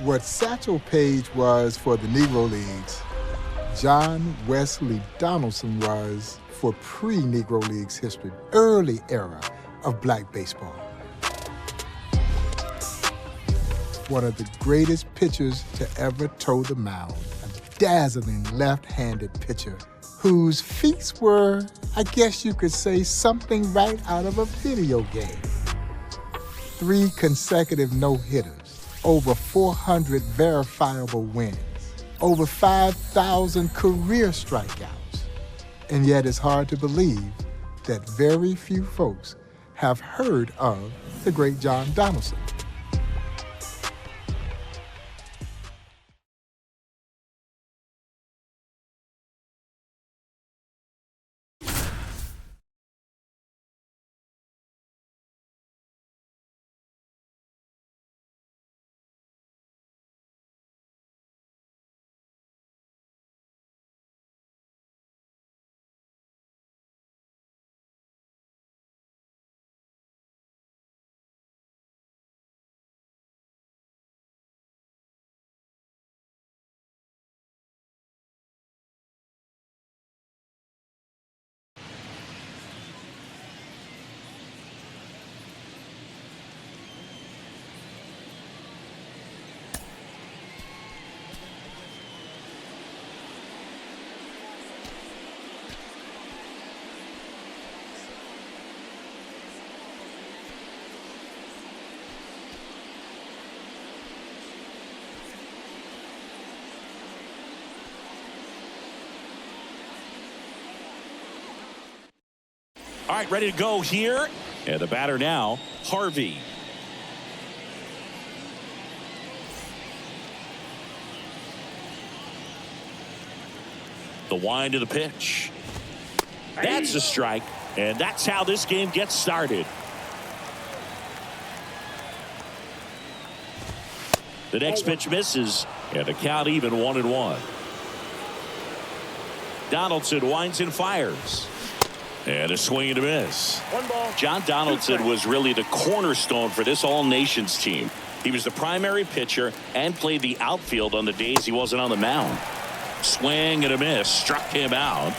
What Satchel Paige was for the Negro Leagues, John Wesley Donaldson was for pre-Negro Leagues history, early era of black baseball. One of the greatest pitchers to ever toe the mound, a dazzling left-handed pitcher whose feats were, I guess you could say, something right out of a video game. 3 consecutive no-hitters, over 400 verifiable wins, over 5,000 career strikeouts. And yet it's hard to believe that very few folks have heard of the great John Donaldson. All right, ready to go here. And the batter now, Harvey. The wind of the pitch. That's a strike. And that's how this game gets started. The next pitch misses. And the count even 1-1. Donaldson winds and fires. And a swing and a miss. John Donaldson was really the cornerstone for this all-nations team. He was the primary pitcher and played the outfield on the days he wasn't on the mound. Swing and a miss struck him out.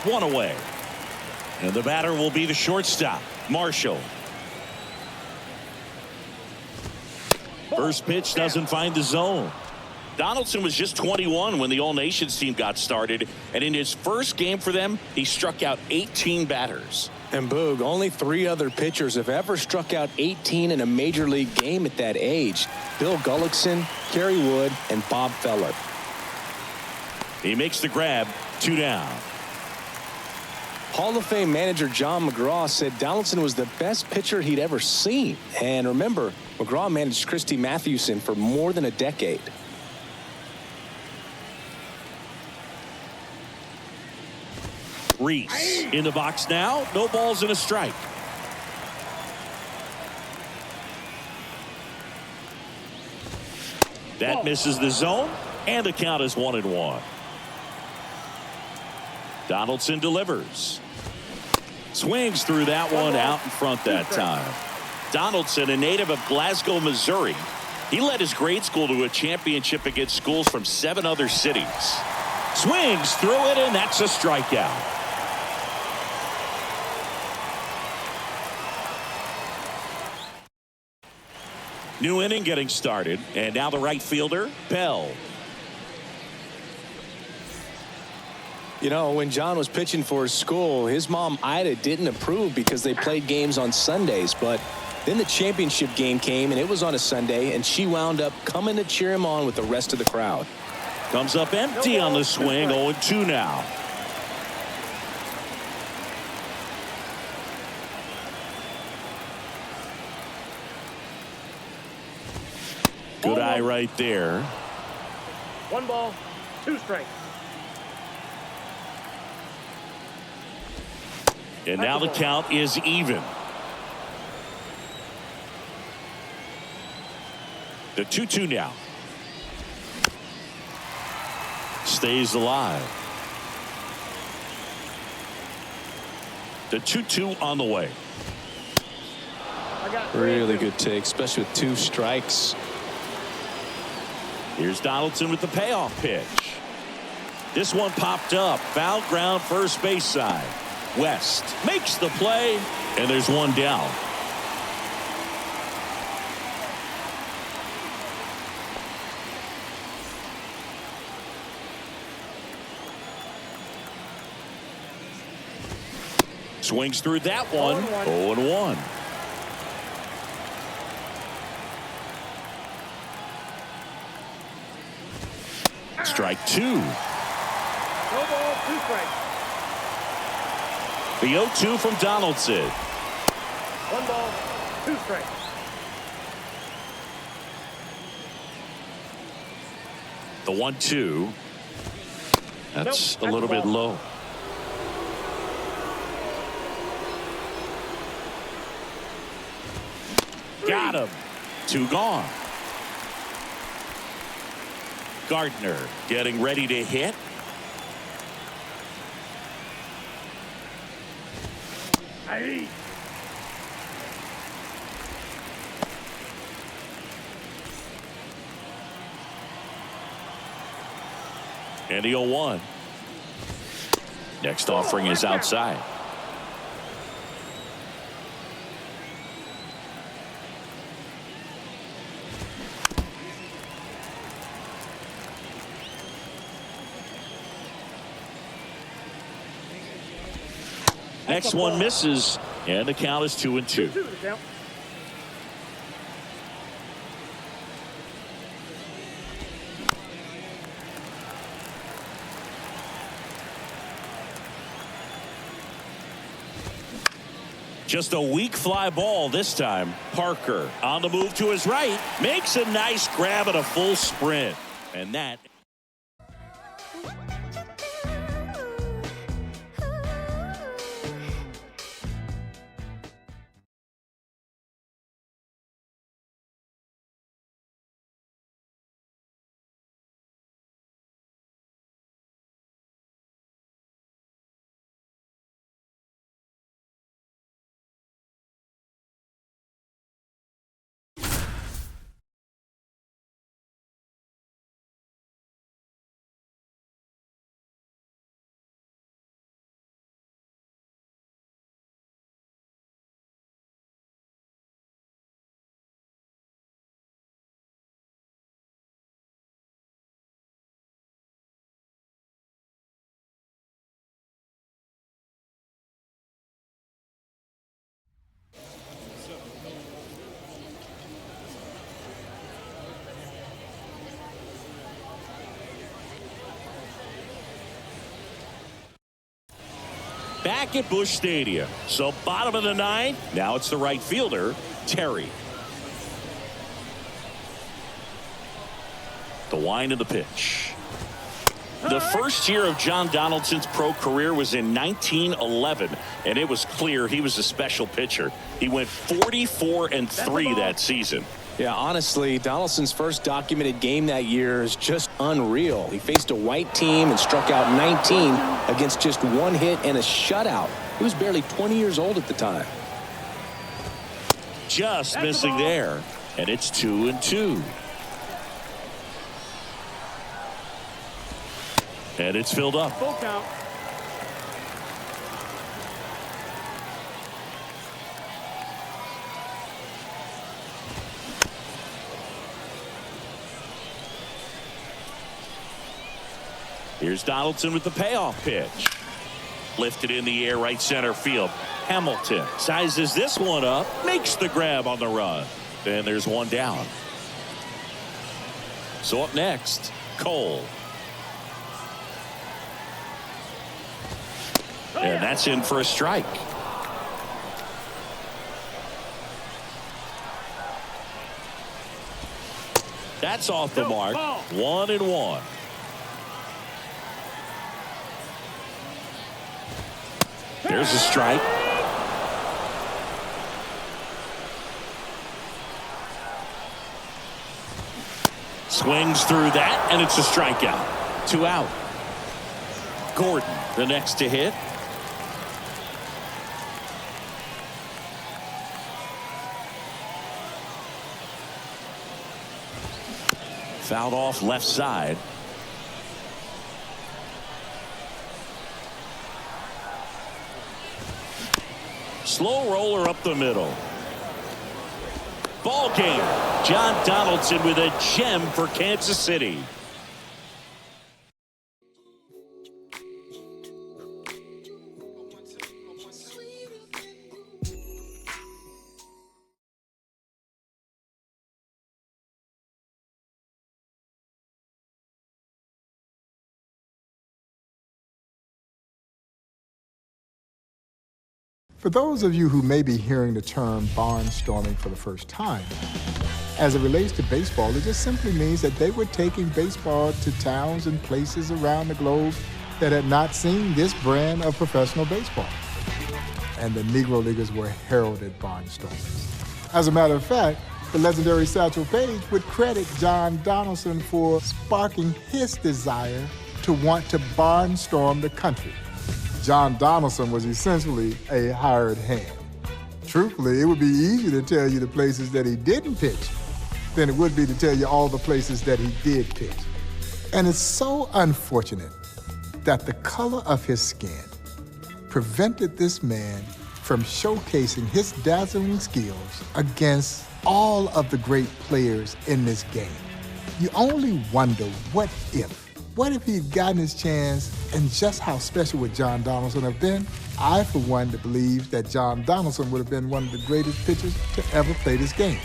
1 away. And the batter will be the shortstop, Marshall. First pitch doesn't find the zone. Donaldson was just 21 when the All-Nations team got started, and in his first game for them, he struck out 18 batters. And Boog, only 3 other pitchers have ever struck out 18 in a major league game at that age. Bill Gullickson, Kerry Wood, and Bob Feller. He makes the grab, 2 down. Hall of Fame manager John McGraw said Donaldson was the best pitcher he'd ever seen. And remember, McGraw managed Christy Mathewson for more than a decade. Reese in the box now. No balls and a strike. That misses the zone, and the count is 1-1. Donaldson delivers. Swings through that one out in front that time. Donaldson, a native of Glasgow, Missouri. He led his grade school to a championship against schools from 7 other cities. Swings through it, and that's a strikeout. New inning getting started, and now the right fielder, Bell. You know, when John was pitching for his school, his mom, Ida, didn't approve because they played games on Sundays. But then the championship game came, and it was on a Sunday, and she wound up coming to cheer him on with the rest of the crowd. Comes up empty on the swing, 0-2 now. Good eye right there. 1 ball, 2 strikes. And now the count is even. The 2-2 now. Stays alive. The 2-2 on the way. Really good take, especially with 2 strikes. Here's Donaldson with the payoff pitch. This one popped up. Foul ground, first base side. West makes the play, and there's one down. Swings through that one. 0-1. Strike two. No ball, 2 strikes. The 0-2 from Donaldson. 1 ball, 2 strikes. The 1-2. That's Nope, a little bit ball. low. Got him. 2 gone. Gardner getting ready to hit. Aye. And the 0-1. Next offering is outside. Next one misses, and the count is 2-2. 2 to count. Just a weak fly ball this time. Parker on the move to his right. Makes a nice grab at a full sprint. And that... Back at Busch Stadium. So bottom of the 9th. Now it's the right fielder, Terry. The wind of the pitch. The first year of John Donaldson's pro career was in 1911, and it was clear he was a special pitcher. He went 44-3 that season. Yeah, honestly, Donaldson's first documented game that year is just unreal. He faced a white team and struck out 19 against just 1 hit and a shutout. He was barely 20 years old at the time. Just missing there, and it's 2-2. And it's filled up. Full count. Here's Donaldson with the payoff pitch. Lifted in the air, right center field. Hamilton sizes this one up, makes the grab on the run. Then there's one down. So up next, Cole. And that's in for a strike. That's off the mark. 1-1. There's a strike. Swings through that, and it's a strikeout. 2 out. Gordon, the next to hit. Fouled off left side. Slow roller up the middle. Ball game. John Donaldson with a gem for Kansas City. For those of you who may be hearing the term barnstorming for the first time, as it relates to baseball, it just simply means that they were taking baseball to towns and places around the globe that had not seen this brand of professional baseball. And the Negro Leaguers were heralded barnstormers. As a matter of fact, the legendary Satchel Paige would credit John Donaldson for sparking his desire to want to barnstorm the country. John Donaldson was essentially a hired hand. Truthfully, it would be easier to tell you the places that he didn't pitch than it would be to tell you all the places that he did pitch. And it's so unfortunate that the color of his skin prevented this man from showcasing his dazzling skills against all of the great players in this game. You only wonder what if he'd gotten his chance, and just how special would John Donaldson have been? I, for one, believe that John Donaldson would have been one of the greatest pitchers to ever play this game.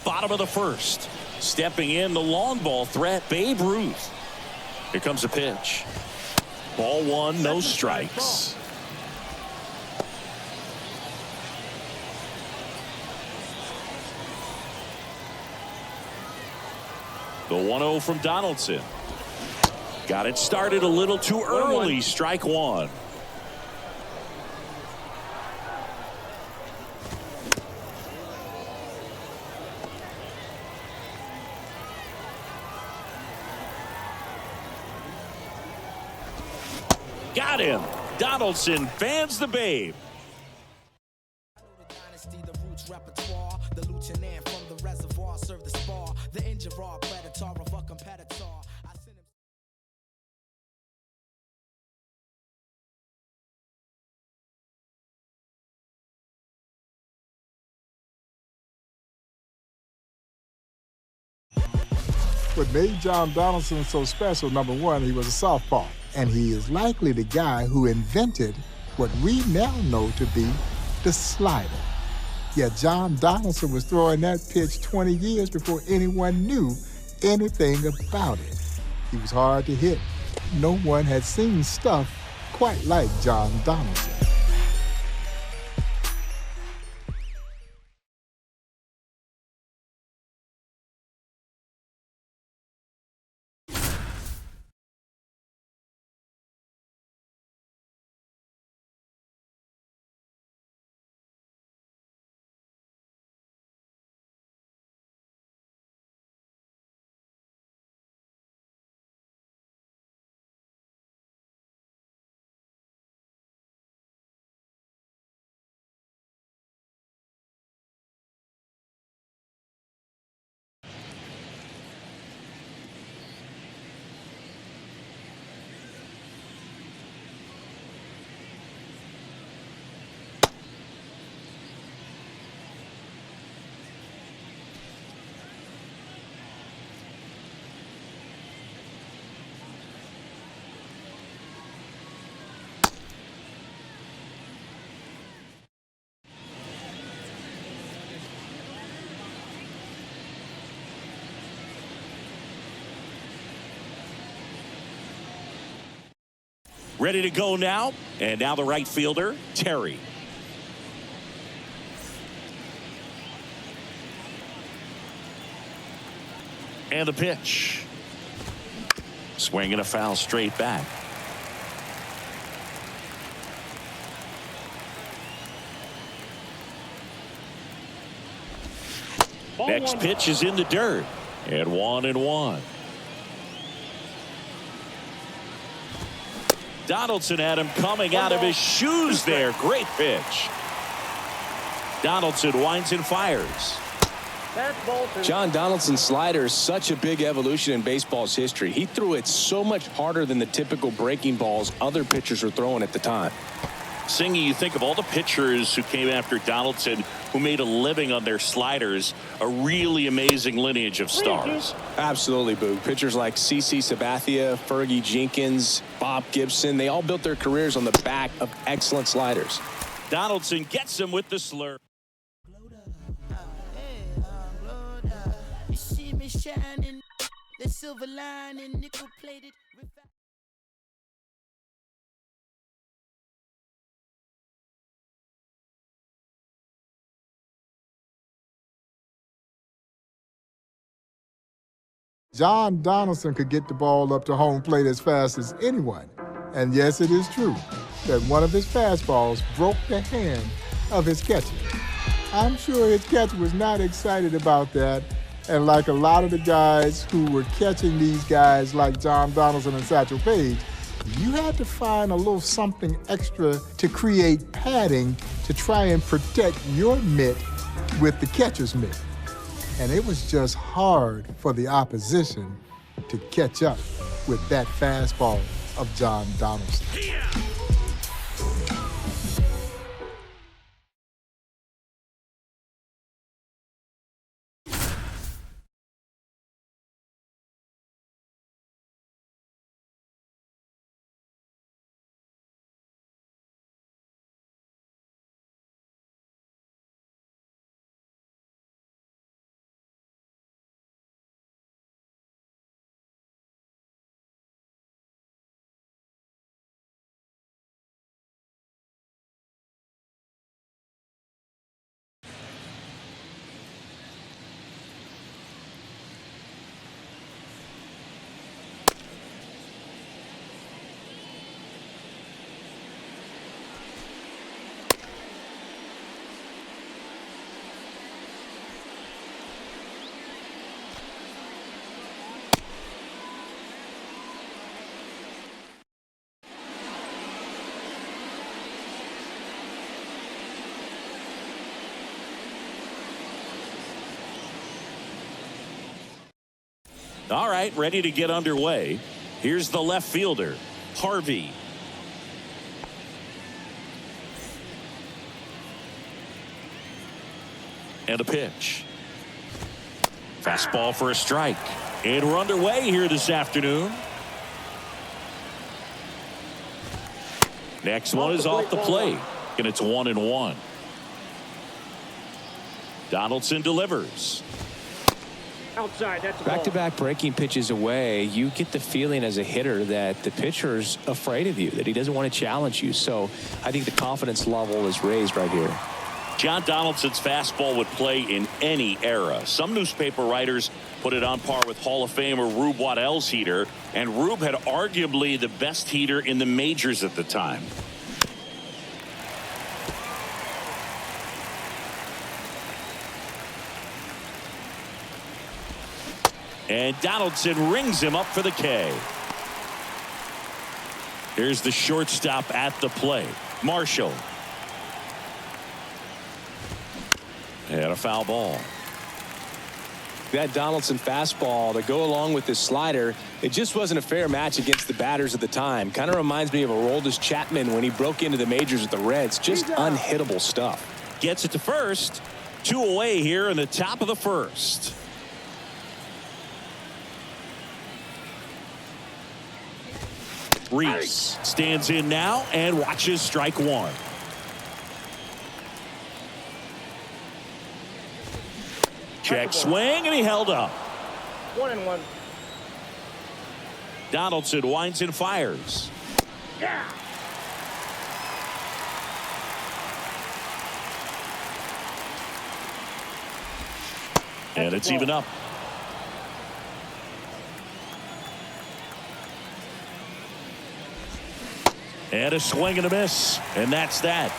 Bottom of the first. Stepping in, the long ball threat, Babe Ruth. Here comes a pitch. Ball one, no strikes. The 1-0 from Donaldson. Got it started a little too early. Strike one. Got him. Donaldson fans the Babe. What made John Donaldson so special, number one, he was a southpaw. And he is likely the guy who invented what we now know to be the slider. Yet John Donaldson was throwing that pitch 20 years before anyone knew anything about it. He was hard to hit. No one had seen stuff quite like John Donaldson. Ready to go now. And now the right fielder, Terry. And the pitch. Swinging a foul straight back. Next pitch is in the dirt. And 1-1. Donaldson had him coming out of his shoes there. Great pitch. Donaldson winds and fires. John Donaldson's slider is such a big evolution in baseball's history. He threw it so much harder than the typical breaking balls other pitchers were throwing at the time. Singy, you think of all the pitchers who came after Donaldson who made a living on their sliders, a really amazing lineage of stars. Absolutely, Boog. Pitchers like CC Sabathia, Fergie Jenkins, Bob Gibson, they all built their careers on the back of excellent sliders. Donaldson gets him with the slurve. You see me shining, the silver lining, nickel plated. John Donaldson could get the ball up to home plate as fast as anyone. And yes, it is true that one of his fastballs broke the hand of his catcher. I'm sure his catcher was not excited about that. And like a lot of the guys who were catching these guys like John Donaldson and Satchel Paige, you had to find a little something extra to create padding to try and protect your mitt with the catcher's mitt. And it was just hard for the opposition to catch up with that fastball of John Donaldson. All right, ready to get underway. Here's the left fielder, Harvey. And a pitch. Fastball for a strike. And we're underway here this afternoon. Next one is off the plate, and it's 1-1. Donaldson delivers. Outside, that's a ball. Back-to-back breaking pitches away, you get the feeling as a hitter that the pitcher's afraid of you, that he doesn't want to challenge you. So I think the confidence level is raised right here. John Donaldson's fastball would play in any era. Some newspaper writers put it on par with Hall of Famer Rube Waddell's heater, and Rube had arguably the best heater in the majors at the time. And Donaldson rings him up for the K. Here's the shortstop at the plate, Marshall. And a foul ball. That Donaldson fastball to go along with this slider, it just wasn't a fair match against the batters at the time. Kind of reminds me of Aroldis Chapman when he broke into the majors with the Reds. Just unhittable stuff. Gets it to first. 2 away here in the top of the first. Reese stands in now and watches strike one. Check swing, and he held up. 1-1. Donaldson winds and fires. Yeah. And it's even up. And a swing and a miss. And that's that.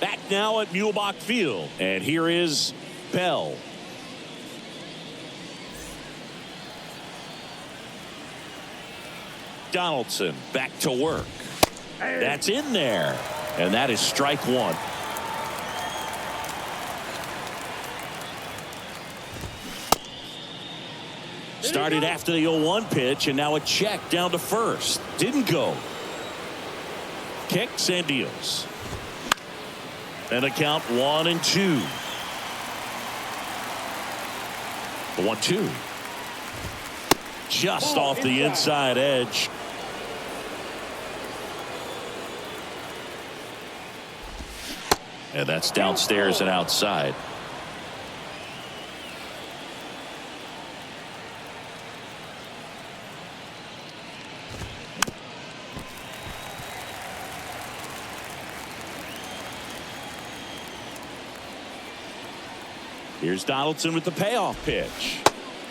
Back now at Muehlbach Field. And here is Bell. Donaldson back to work. That's in there. And that is strike one. Started after the 0-1 pitch, and now a check down to first. Didn't go. Kicks and deals. And a count 1-2. The 1-2. Just off the inside edge. And that's downstairs and outside. Here's Donaldson with the payoff pitch.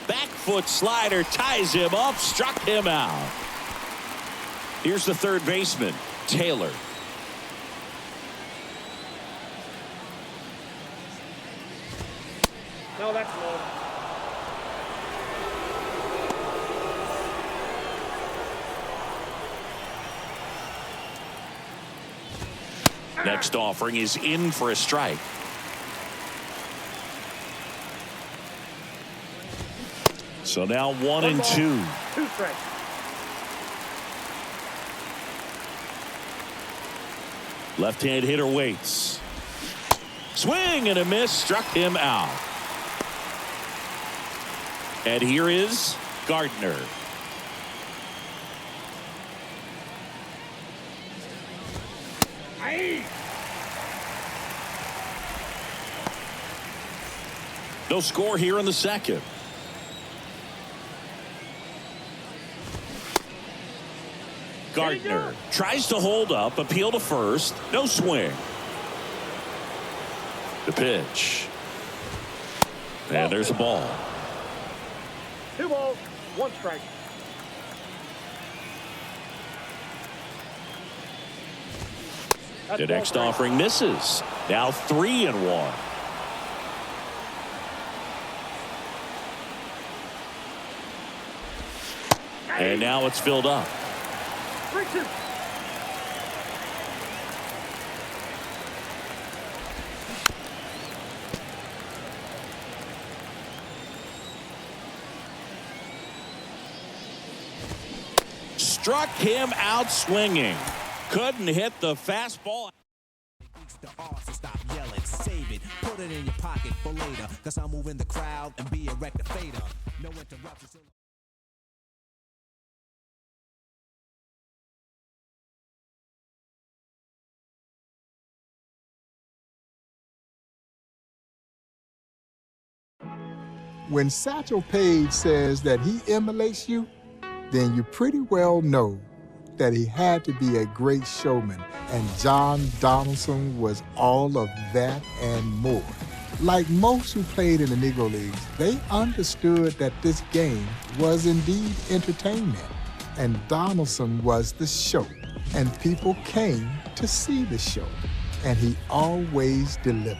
Back foot slider ties him up, struck him out. Here's the third baseman, Taylor. No, that's low. Next offering is in for a strike. So now 1-2. 2 strikes. Left-hand hitter waits. Swing and a miss, struck him out. And here is Gardner. Aye. No score here in the second. Gardner tries to hold up, appeal to first, no swing. The pitch. And there's a ball. 2 balls, 1 strike. The next offering misses. Now 3-1. And now it's filled up. 3-2. Struck him out swinging. Couldn't hit the fastball. The arse, stop yelling, save it, put it in your pocket for later, cause I'm moving the crowd and be a rectifier. No interruptions. When Satchel Paige says that he emulates you, then you pretty well know that he had to be a great showman, and John Donaldson was all of that and more. Like most who played in the Negro Leagues, they understood that this game was indeed entertainment, and Donaldson was the show, and people came to see the show, and he always delivered.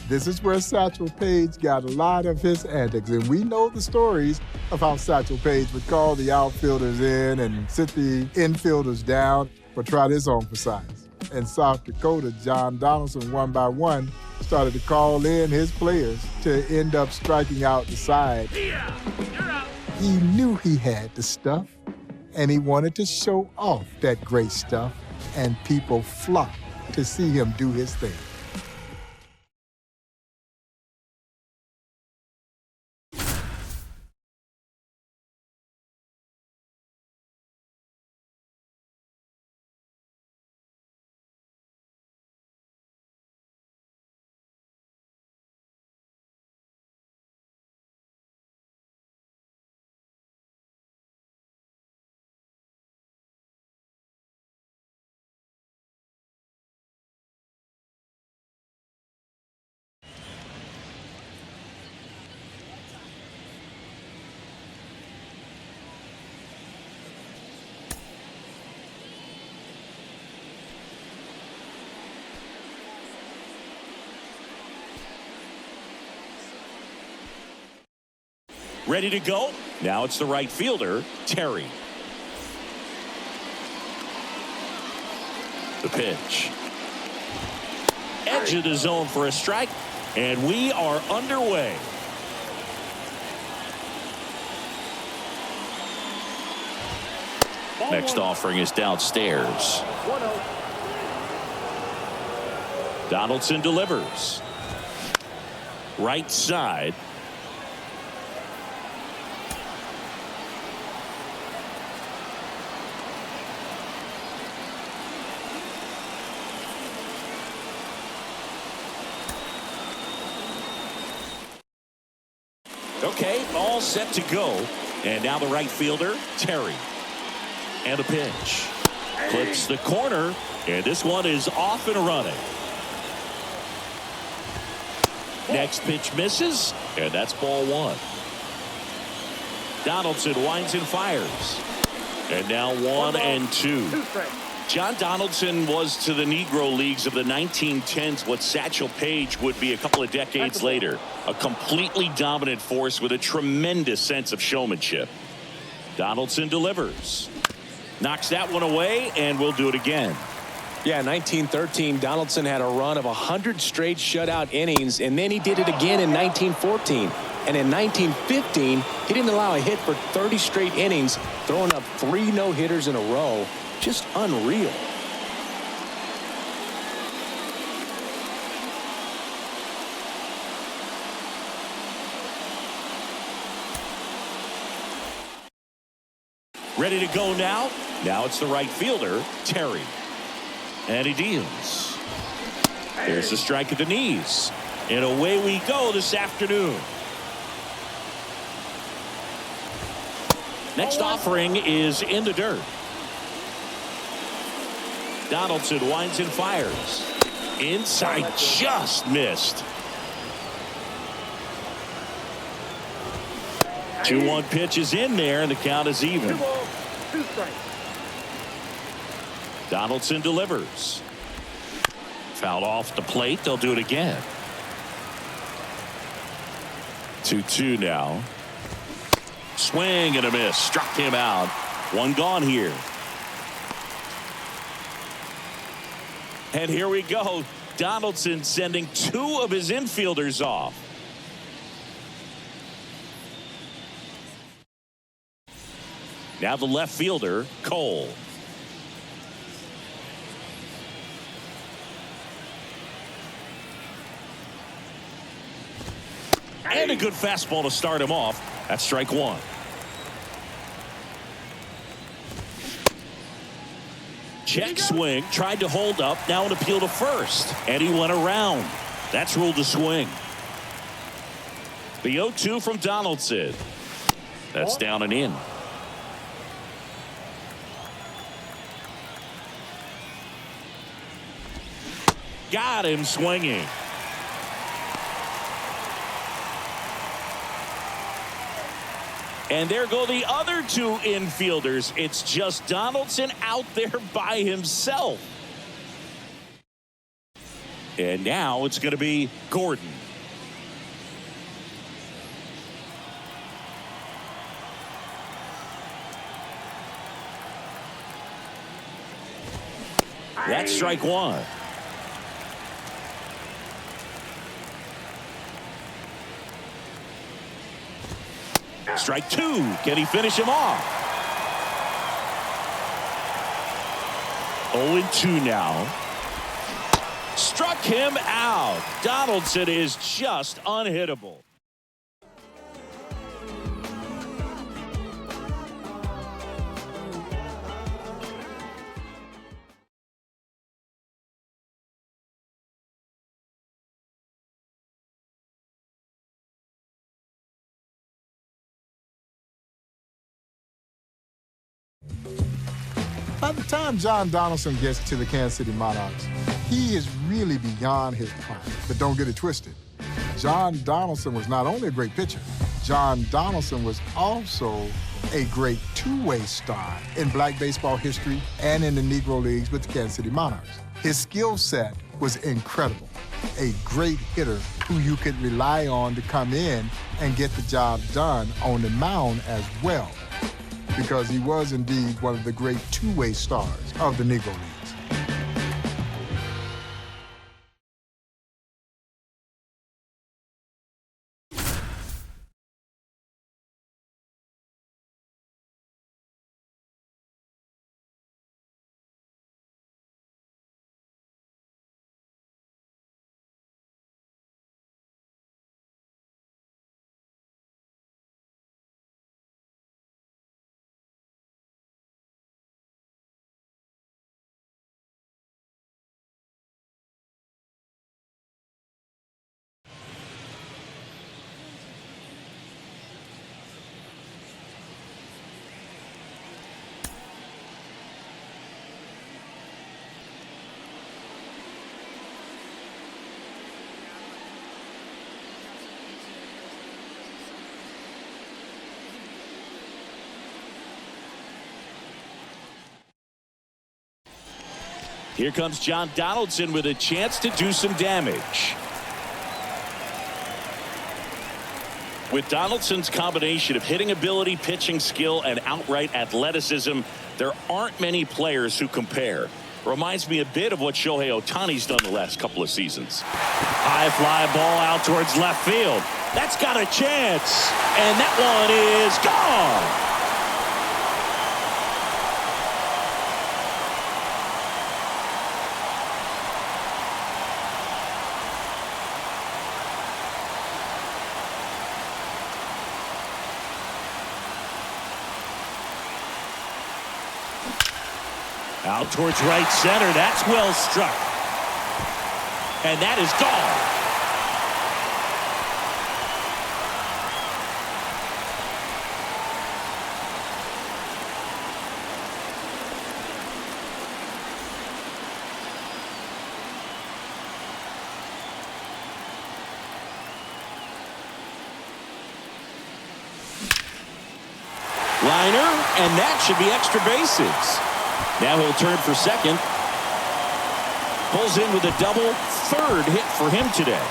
This is where Satchel Paige got a lot of his antics, and we know the stories of how Satchel Paige would call the outfielders in and sit the infielders down. But try this on for size. In South Dakota, John Donaldson, one by one, started to call in his players to end up striking out the side. Yeah, you're out. He knew he had the stuff, and he wanted to show off that great stuff, and people flocked to see him do his thing. Ready to go. Now it's the right fielder, Terry. The pitch. Edge of the zone for a strike. And we are underway. Next offering is downstairs. 1-0. Donaldson delivers. Right side. Okay, all set to go. And now the right fielder, Terry. And a pitch. Clips the corner. And this one is off and running. Next pitch misses. And that's ball one. Donaldson winds and fires. And now 1-2. 2 strikes. John Donaldson was to the Negro leagues of the 1910s what Satchel Paige would be a couple of decades later. A completely dominant force with a tremendous sense of showmanship. Donaldson delivers. Knocks that one away, and we'll do it again. Yeah, 1913, Donaldson had a run of 100 straight shutout innings, and then he did it again in 1914. And in 1915, he didn't allow a hit for 30 straight innings, throwing up 3 no-hitters in a row. Just unreal. Ready to go now. Now it's the right fielder, Terry. And he deals. There's a strike at the knees. And away we go this afternoon. Next offering is in the dirt. Donaldson winds and fires. Inside, just missed. 2-1 pitch is in there, and the count is even. 2 balls, 2 strikes. Donaldson delivers. Fouled off the plate. They'll do it again. 2-2 now. Swing and a miss. Struck him out. 1 gone here. And here we go. Donaldson sending 2 of his infielders off. Now the left fielder, Cole. And a good fastball to start him off. That's strike 1. Check swing, tried to hold up, now an appeal to first, and he went around. That's ruled a swing. The 0-2 from Donaldson. That's down and in. Got him swinging. And there go the other 2 infielders. It's just Donaldson out there by himself. And now it's going to be Gordon. That's strike 1. Strike 2. Can he finish him off? 0-2 now. Struck him out. Donaldson is just unhittable. By the time John Donaldson gets to the Kansas City Monarchs, he is really beyond his prime. But don't get it twisted. John Donaldson was not only a great pitcher, John Donaldson was also a great two-way star in black baseball history and in the Negro leagues with the Kansas City Monarchs. His skill set was incredible. A great hitter who you could rely on to come in and get the job done on the mound as well, because he was indeed one of the great two-way stars of the Negro Leagues. Here comes John Donaldson with a chance to do some damage. With Donaldson's combination of hitting ability, pitching skill, and outright athleticism, there aren't many players who compare. Reminds me a bit of what Shohei Ohtani's done the last couple of seasons. High fly ball out towards left field. That's got a chance, and that one is gone. Out towards right center. That's well struck. And that is gone. Liner, and that should be extra bases. Now he'll turn for second. Pulls in with a double, third hit for him today.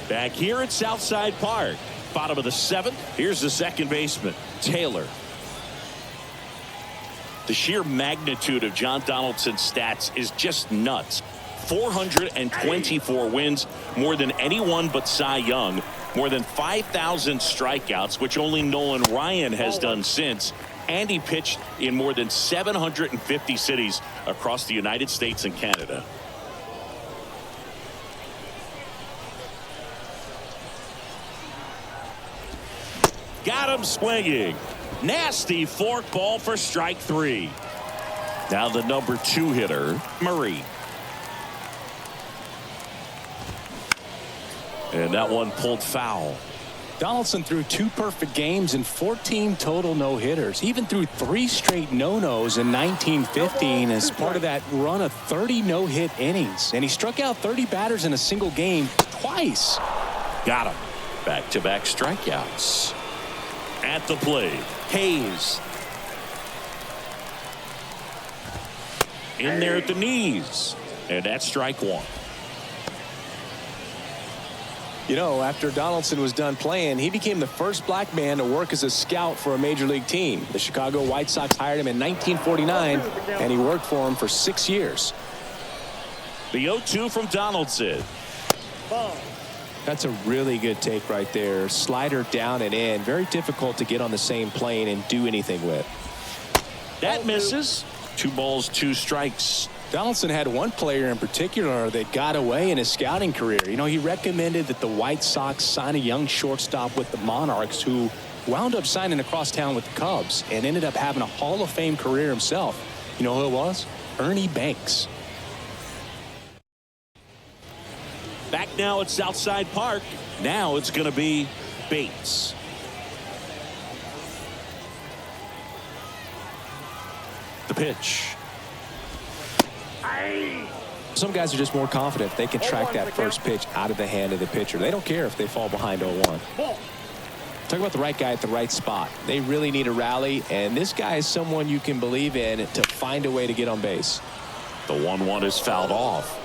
Back here at Southside Park, bottom of the seventh. Here's the second baseman, Taylor. The sheer magnitude of John Donaldson's stats is just nuts. 424 wins, more than anyone but Cy Young, more than 5,000 strikeouts, which only Nolan Ryan has done since, and he pitched in more than 750 cities across the United States and Canada. Got him swinging. Nasty fork ball for strike three. Now the number 2 hitter, Murray. And that one pulled foul. Donaldson threw 2 perfect games and 14 total no-hitters. He even threw 3 straight no-nos in 1915 as part of that run of 30 no-hit innings. And he struck out 30 batters in a single game twice. Got him. Back-to-back strikeouts. At the plate, Hayes. In there at the knees. And that's strike one. You know, after Donaldson was done playing, he became the first black man to work as a scout for a major league team. The Chicago White Sox hired him in 1949, and he worked for him for 6 years. The 0-2 from Donaldson. That's a really good take right there. Slider down and in. Very difficult to get on the same plane and do anything with. That misses. 2 balls, 2 strikes. Donaldson had one player in particular that got away in his scouting career. You know, he recommended that the White Sox sign a young shortstop with the Monarchs, who wound up signing across town with the Cubs and ended up having a Hall of Fame career himself. You know who it was? Ernie Banks. Back now at Southside Park. Now it's going to be Bates. The pitch. Some guys are just more confident they can track that first pitch out of the hand of the pitcher. They don't care if they fall behind 0-1. Talk about the right guy at the right spot. They really need a rally, and this guy is someone you can believe in to find a way to get on base. The 1-1 is fouled off.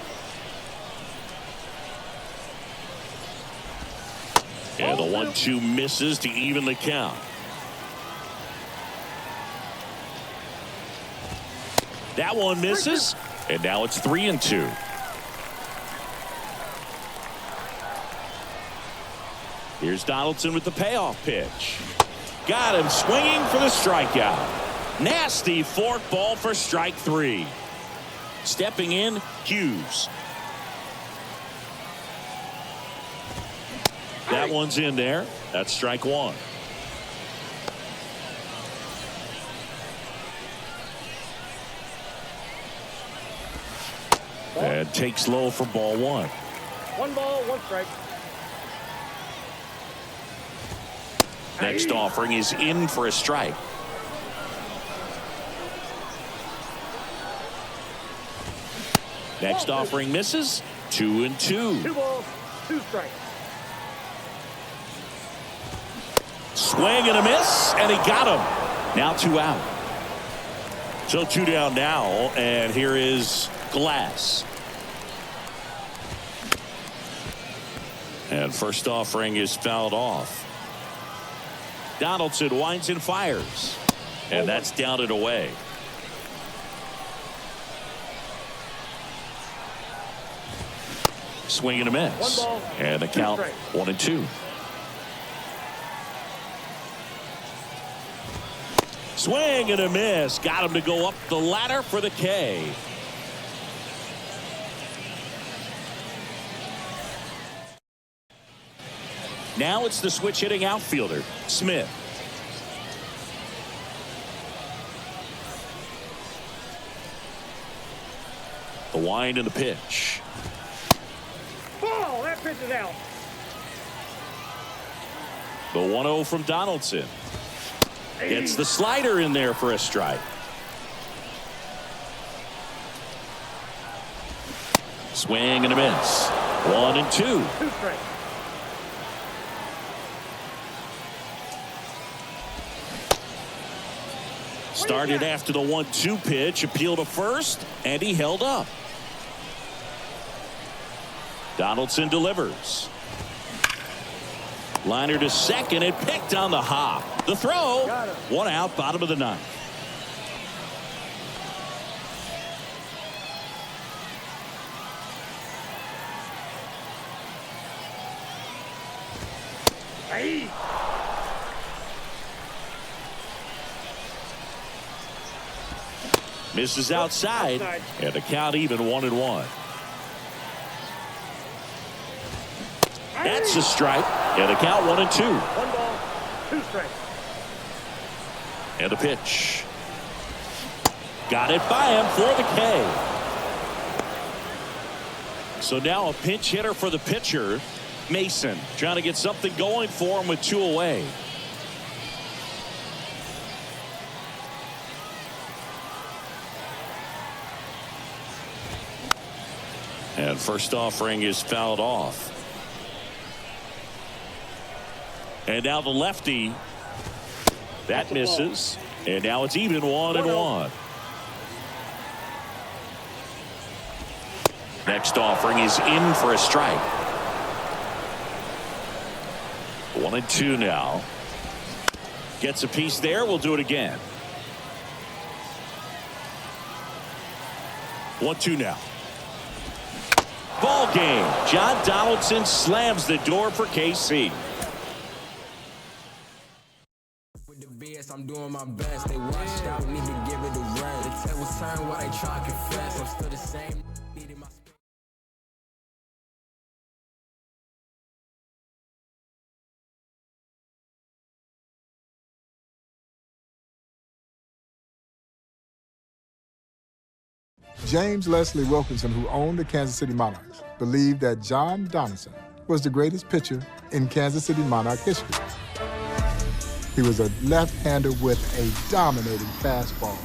And the 1-2 misses to even the count. That one misses, and now it's 3-2. Here's Donaldson with the payoff pitch. Got him swinging for the strikeout. Nasty forkball for strike 3. Stepping in, Hughes. That one's in there. That's strike 1. And takes low for ball 1. 1 ball, 1 strike. Next offering is in for a strike. Next offering misses. 2-2. 2 balls, 2 strikes. Swing and a miss, and he got him. Now 2 out. So 2 down now, and here is Glass. And first offering is fouled off. Donaldson winds and fires, and that's down and away. Swing and a miss, 1 ball, and the 2 count strikes. 1-2. Swing and a miss. Got him to go up the ladder for the K. Now it's the switch hitting outfielder, Smith. The wind and the pitch. Ball, that pitch is out. The 1-0 from Donaldson. Gets the slider in there for a strike. Swing and a miss. 1-2. 2 strikes. Started after the 1-2 pitch, appeal to first, and he held up. Donaldson delivers. Liner to second and picked on the hop. The throw. 1 out, bottom of the 9th. Hey. Misses outside, and the count even 1-1. That's a strike, and the count 1-2. 1 ball, 2 strikes. And the pitch. Got it by him for the K. So now a pinch hitter for the pitcher, Mason, trying to get something going for him with 2 away. And first offering is fouled off. And now the lefty. That misses. And now it's even 1-1. Next offering is in for a strike. 1-2 now. Gets a piece there. We'll do it again. 1-2 now. Ball game. John Donaldson slams the door for KC. With the BS, I'm doing my best. They washed out, need to give it a rest. The tables turn while they try to confess. I'm still the same. Needing my space. James Leslie Wilkinson, who owned the Kansas City Monarchs, believed that John Donaldson was the greatest pitcher in Kansas City Monarch history. He was a left-hander with a dominating fastball,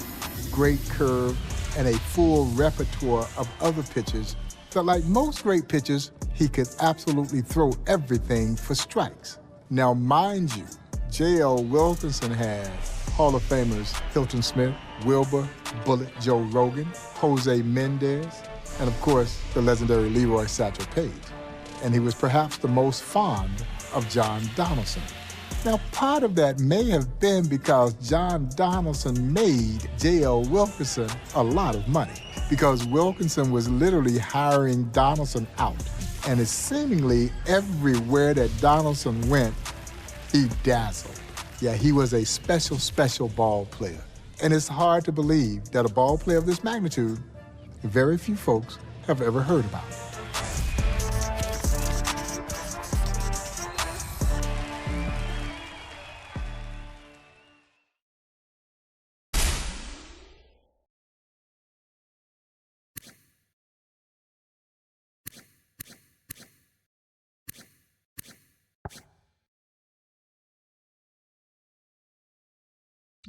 great curve, and a full repertoire of other pitches that, like most great pitchers, he could absolutely throw everything for strikes. Now, mind you, J.L. Wilkinson had Hall of Famers Hilton Smith, Wilbur, Bullet Joe Rogan, Jose Mendez, and of course, the legendary Leroy Satchel Paige. And he was perhaps the most fond of John Donaldson. Now, part of that may have been because John Donaldson made J.L. Wilkinson a lot of money, because Wilkinson was literally hiring Donaldson out. And it's seemingly everywhere that Donaldson went, he dazzled. Yeah, he was a special, special ball player. And it's hard to believe that a ball player of this magnitude, very few folks have ever heard about.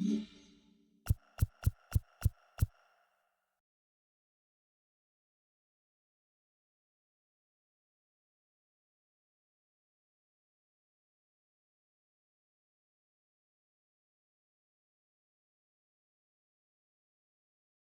Mm-hmm.